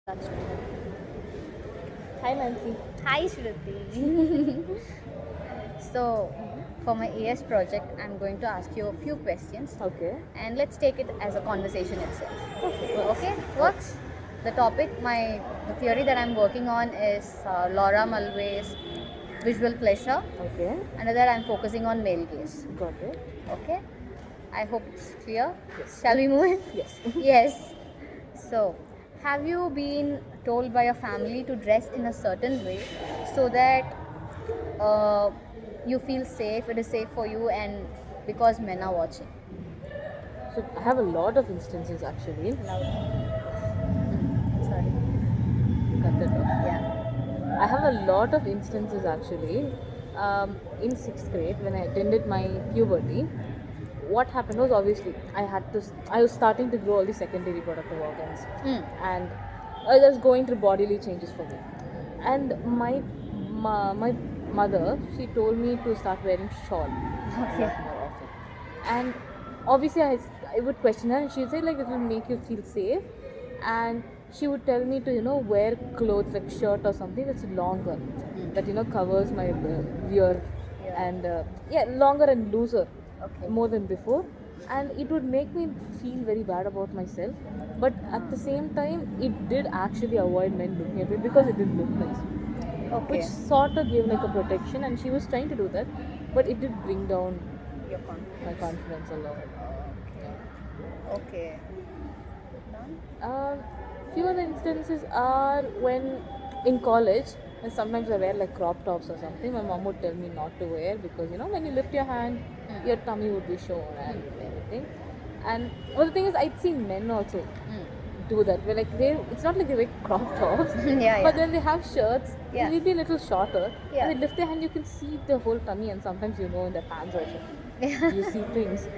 That's Hi Nancy. Hi Shruti. So, for my AS project, I'm going to ask you a few questions Okay. and let's take it as a conversation itself. Okay. Works. Okay, works? The topic, the theory that I'm working on is Laura Mulvey's visual pleasure, Okay. and that I'm focusing on male gaze. Got it. Okay, I hope it's clear. Yes. Shall we move in? Yes. Yes. So, have you been told by your family to dress in a certain way so that uh, you feel safe, it is safe for you, and because men are watching? So I have a lot of instances actually. Sorry. Cut that off. Yeah. I have a lot of instances actually. In sixth grade, when I attended my puberty, what happened was obviously I was starting to grow all the secondary reproductive organs, Mm. and I was going through bodily changes for me. And my mother, she told me to start wearing shawl a Okay. lot more often. And obviously I would question her, and she'd say like it will make you feel safe, and she would tell me to wear clothes like shirt or something that's longer, that covers my rear, Yeah. and yeah, longer and looser, Okay. more than before. And it would make me feel very bad about myself, but at the same time it did actually avoid men looking at me because it did look nice, which Okay. sort of gave like a protection, and she was trying to do that, but it did bring down Your my confidence. confidence a lot. Okay. Done? Few other instances are when in college, and sometimes I wear like crop tops or something. My mom would tell me not to wear because when you lift your hand, your tummy would be shown and everything. And well, the thing is, I'd seen men also do that. Where like it's not like they wear crop tops, Yeah, but yeah. then they have shirts. Yeah. They'll be a little shorter, Yeah. and they lift their hand. You can see the whole tummy, and sometimes in their pants also you see things.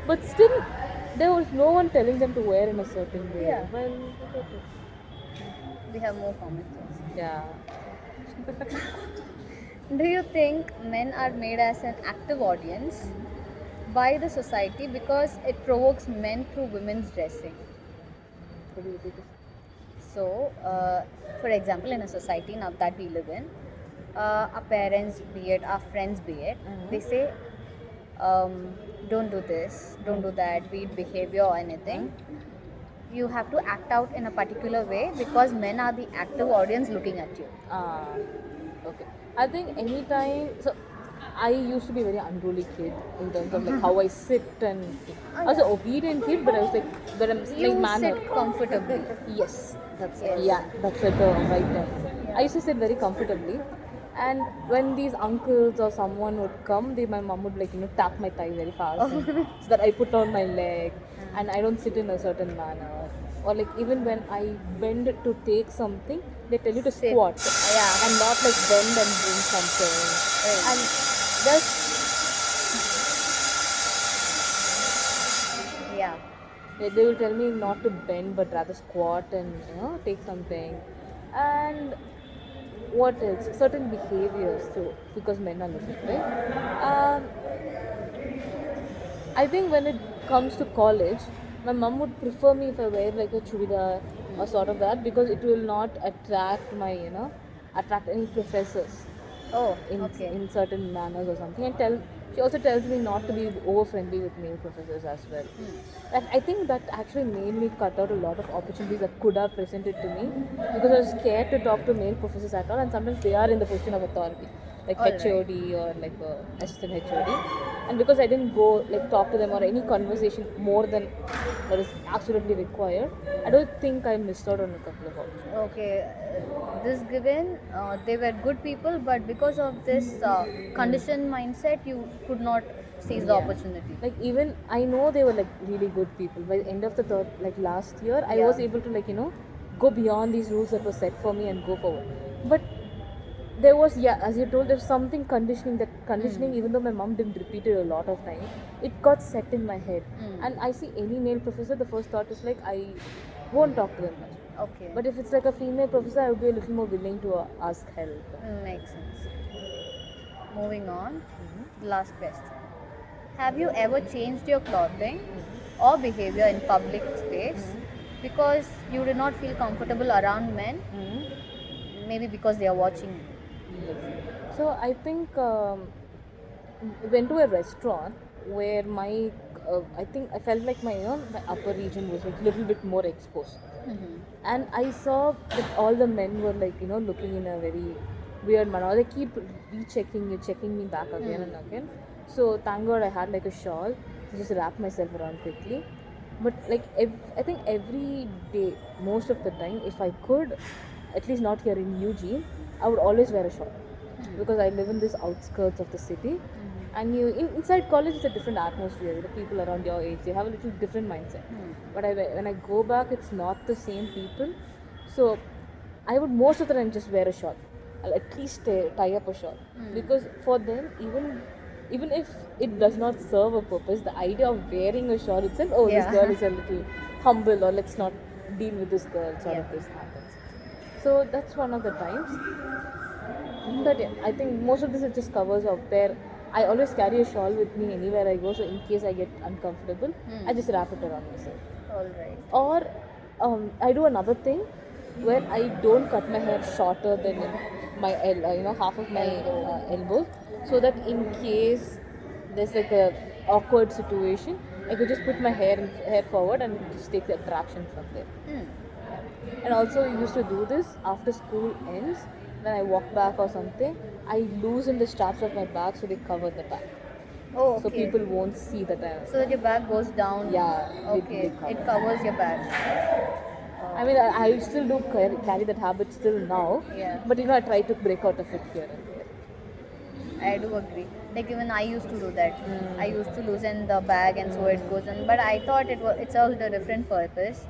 But still, there was no one telling them to wear in a certain way. Yeah. Well, okay. We have more common sense. Yeah. Do you think men are made as an active audience by the society because it provokes men through women's dressing? What do you think? So, for example, in a society now that we live in, our parents, be it our friends, be it, they say, don't do this, don't do that, be it behavior or anything. You have to act out in a particular way because men are the active audience looking at you. Ah, okay. I think anytime. So, I used to be a very unruly kid in terms of like how I sit, and I was an obedient kid, but I was but I'm like You manner. sit comfortably. Yes, that's it. Yes. Yeah, that's it. The right term. I Yeah. used to sit very comfortably, and when these uncles or someone would come, my mom would like tap my thigh very fast, and, so that I put on my leg, and I don't sit in a certain manner. Or like even when I bend to take something, they tell you to Sit. squat Yeah. and not like bend and bring something. Right. And there's Yeah. they will tell me not to bend but rather squat and take something. And what else? Certain behaviors too, because men are looking, right? I think when it comes to college, my mom would prefer me if I wear like a chudidar or sort of that, because it will not attract attract any professors Oh, in okay. in certain manners or something. And she also tells me not to be over friendly with male professors as well. And I think that actually made me cut out a lot of opportunities that could have presented to me, because I was scared to talk to male professors at all, and sometimes they are in the position of authority, like All right. HOD or like assistant HOD. And because I didn't go like talk to them or any conversation more than what is absolutely required, I don't think I missed out on a couple of opportunities. Okay, this given, they were good people, but because of this conditioned mindset, you could not seize the Yeah. opportunity. Like even I know they were like really good people. By the end of the third, like last year, I Yeah. was able to go beyond these rules that were set for me and go forward. But there was, yeah, as you told, there's something conditioning, that conditioning, even though my mom didn't repeat it a lot of time, it got set in my head. And I see any male professor, the first thought is like I won't talk to them much. Okay. But if it's like a female professor, I would be a little more willing to ask help. Makes sense. Moving on, last question. Have you ever changed your clothing or behavior in public space because you did not feel comfortable around men, maybe because they are watching you. Yes. So I think went to a restaurant where my I think I felt like my my upper region was like little bit more exposed, and I saw that all the men were like looking in a very weird manner. They keep rechecking you, checking me back again and again. So thank God I had like a shawl to just wrap myself around quickly. But like I think every day, most of the time, if I could, at least not here in Eugene, I would always wear a shawl because I live in this outskirts of the city, and inside college it's a different atmosphere. The people around your age, they have a little different mindset. But when I go back, it's not the same people. So I would most of the time just wear a shawl. I'll at least tie up a shawl because for them, even if it does not serve a purpose, the idea of wearing a shawl itself, oh, this Yeah. girl is a little humble, or let's not deal with this girl, sort of Yeah. this happens. So that's one of the times. But yeah, I think most of this it just covers up where I always carry a shawl with me anywhere I go, so in case I get uncomfortable, I just wrap it around myself. All right. Or I do another thing where I don't cut my hair shorter than my half of my elbows, so that in case there's like a awkward situation, I could just put my hair forward and just take the attraction from there. And also we used to do this after school ends. When I walk back or something, I loosen the straps of my bag so they cover the back. Oh, okay. So people won't see that I So that your bag goes down. Yeah, Okay. they cover. It covers your back. I mean, I still do carry that habit still now. Yeah. But I try to break out of it here and there. I do agree. Like even I used to do that. I used to loosen the bag and so it goes on. But I thought it served a different purpose.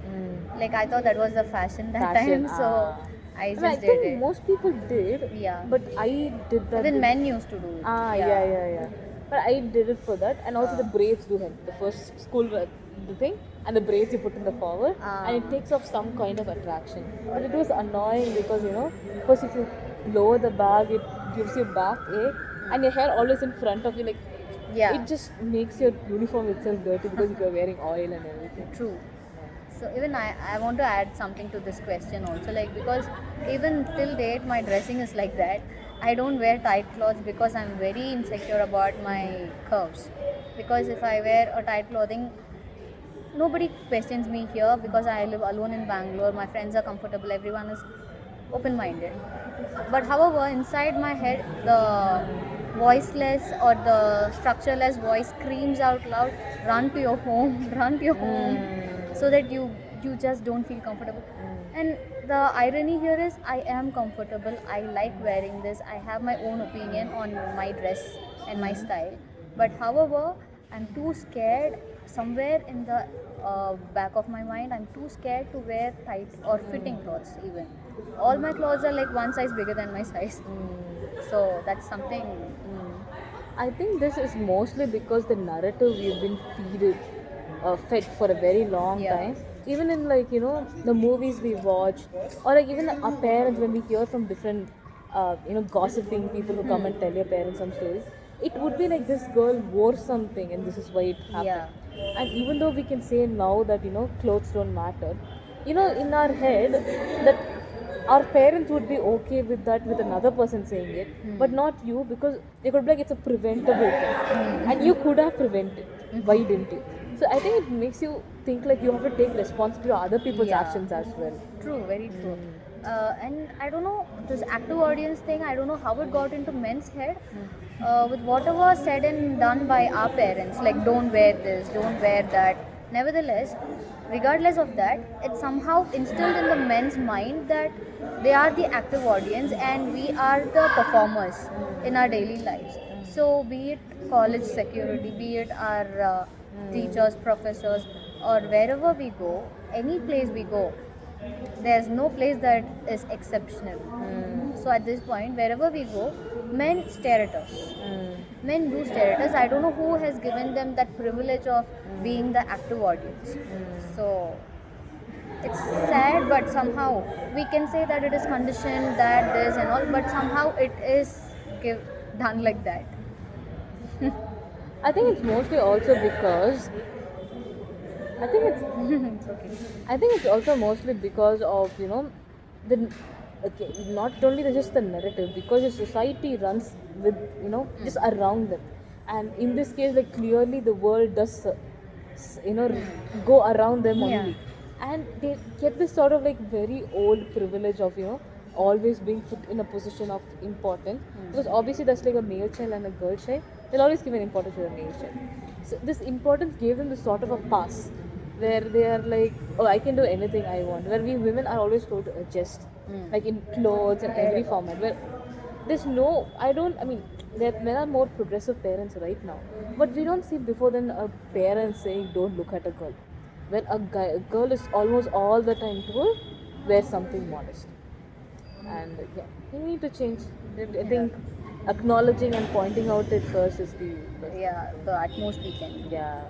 Like I thought that was the fashion that Fashion, time. So I just I did think it. most people did. Yeah. But I did that. Even men used to do it. Yeah. But I did it for that, and also the braids do help. The first school the thing, and the braids you put in the forward, and it takes off some kind of attraction. But it was annoying because first if you lower the bag, it gives you backache, and your hair always in front of you, like Yeah. it just makes your uniform itself dirty because you're wearing oil and everything. True. So even I want to add something to this question also, like because even till date my dressing is like that. I don't wear tight clothes because I'm very insecure about my curves. Because if I wear a tight clothing, nobody questions me here because I live alone in Bangalore. My friends are comfortable. Everyone is open-minded. But however, inside my head, the voiceless or the structureless voice screams out loud, "Run to your home, run to your home," so that you just don't feel comfortable. And the irony here is, I am comfortable. I like wearing this. I have my own opinion on my dress and my style. But however, I'm too scared. Somewhere in the back of my mind, I'm too scared to wear tight or fitting clothes. Even all my clothes are like one size bigger than my size. So that's something. I think this is mostly because the narrative we've been fed for a very long Yeah. time. Even in the movies we watch, or like even our parents, when we hear from different gossiping people who come and tell your parents some stories, it would be like this girl wore something and this is why it happened. Yeah. And even though we can say now that clothes don't matter, in our head that our parents would be okay with that, with another person saying it, but not you, because they could be like it's a preventable thing, and you could have prevented. Why didn't you? So I think it makes you think like you have to take responsibility for other people's Yeah. actions as well. True, very true. And I don't know, this active audience thing, I don't know how it got into men's head. With whatever said and done by our parents, like don't wear this, don't wear that. Nevertheless, regardless of that, it's somehow instilled in the men's mind that they are the active audience and we are the performers in our daily lives. So, be it college security, be it our teachers, professors, or wherever we go, any place we go, there's no place that is exceptional. So at this point, wherever we go, men stare at us. Men do stare at us. I don't know who has given them that privilege of being the active audience. So it's sad, but somehow we can say that it is conditioned, that this and all, but somehow it is done like that. I think it's mostly also because I think it's It's okay. I think it's also mostly because of the okay, not only just the narrative, because the society runs with just around them, and in this case, like clearly the world does go around them Yeah. only, and they get this sort of like very old privilege of always being put in a position of importance, because obviously that's like a male child and a girl child, they'll always give an importance to the male child. So this importance gave them this sort of a pass where they are like, oh, I can do anything I want. Where we women are always told to adjust, like in clothes and every format. Where there's no, I mean, there are more progressive parents right now, but we don't see before then a parent saying, don't look at a girl. When a girl is almost all the time told, wear something modest. And yeah, we need to change. I think acknowledging and pointing out it first is the best. Yeah, the utmost we can. Yeah.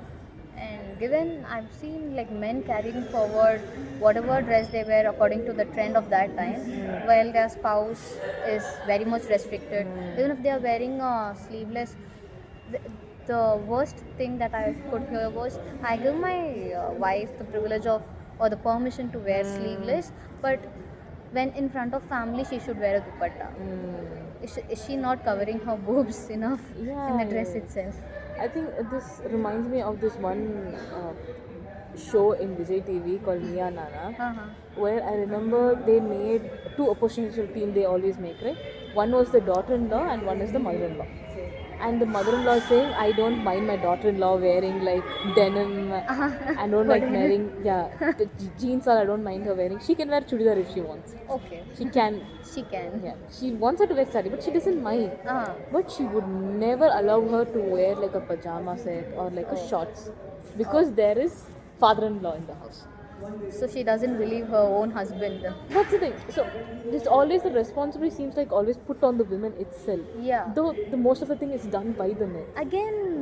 And given I've seen like men carrying forward whatever dress they wear according to the trend of that time, while their spouse is very much restricted. Even if they are wearing sleeveless, the, the worst thing that I could hear was, I give my wife the privilege of or the permission to wear sleeveless, but when in front of family she should wear a dupatta. Is she not covering her boobs enough in the dress itself? I think this reminds me of this one show in Vijay TV called Mia Nana, Uh-huh. where I remember they made two oppositional team they always make, right? One was the daughter-in-law and one is the mother-in-law. And the mother-in-law is saying, I don't mind my daughter-in-law wearing like denim and don't like wearing the jeans, or I don't mind her wearing. She can wear chudidar if she wants. Okay. She can. She can. Yeah, she wants her to wear sari, but she doesn't mind. Uh-huh. But she would never allow her to wear like a pajama set or like a shorts, because there is father-in-law in the house. So she doesn't believe her own husband. That's the thing. So it's always the responsibility seems like always put on the women itself. Yeah. Though the most of the thing is done by the men. Again,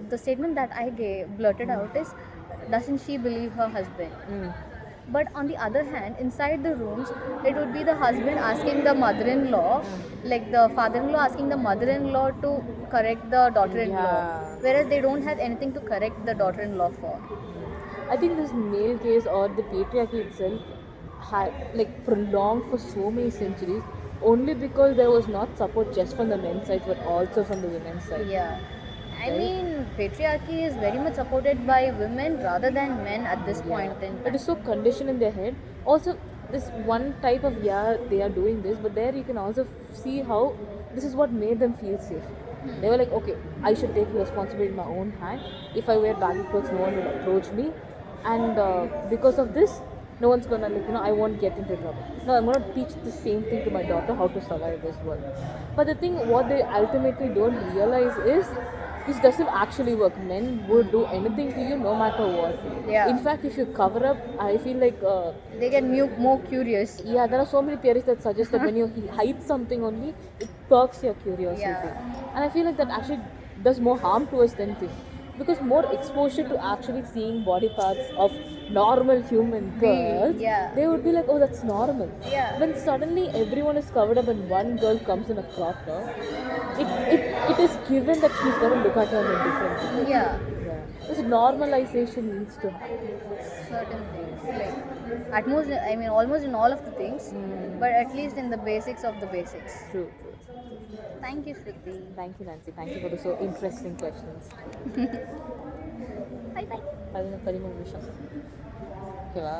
the statement that I blurted out is, doesn't she believe her husband? But on the other hand, inside the rooms, it would be the husband asking the mother-in-law, like the father-in-law asking the mother-in-law to correct the daughter-in-law, Yeah. whereas they don't have anything to correct the daughter-in-law for. I think this male case or the patriarchy itself had like prolonged for so many centuries only because there was not support just from the men's side but also from the women's side. Yeah. I mean, patriarchy is very much supported by women rather than men at this point in It time. is so conditioned in their head. Also, this one type of they are doing this, but there you can also see how this is what made them feel safe. They were like, okay, I should take responsibility in my own hand. If I wear baggy clothes, no one will approach me, and because of this, no one's gonna I won't get into trouble. No, I'm gonna teach the same thing to my daughter how to survive this world. But the thing, what they ultimately don't realize is, this doesn't actually work. Men would do anything to you no matter what. Yeah. In fact, if you cover up, I feel like They get more curious. yeah, there are so many theories that suggest that when you hide something only, it perks your curiosity. Yeah. And I feel like that actually does more harm to us than thing. Because more exposure to actually seeing body parts of normal human girls, yeah. they would be like, oh, that's normal. Yeah. When suddenly everyone is covered up and one girl comes in a crop top, it is given that she's going to look at her in a different way. Yeah. This normalization needs to happen. Certain things. Like, at most, I mean, almost in all of the things, but at least in the basics of the basics. True. Thank you, Sruthi. Thank you, Nancy. Thank you for the so interesting questions. Bye bye. 13 నిమిషం ఓకేవా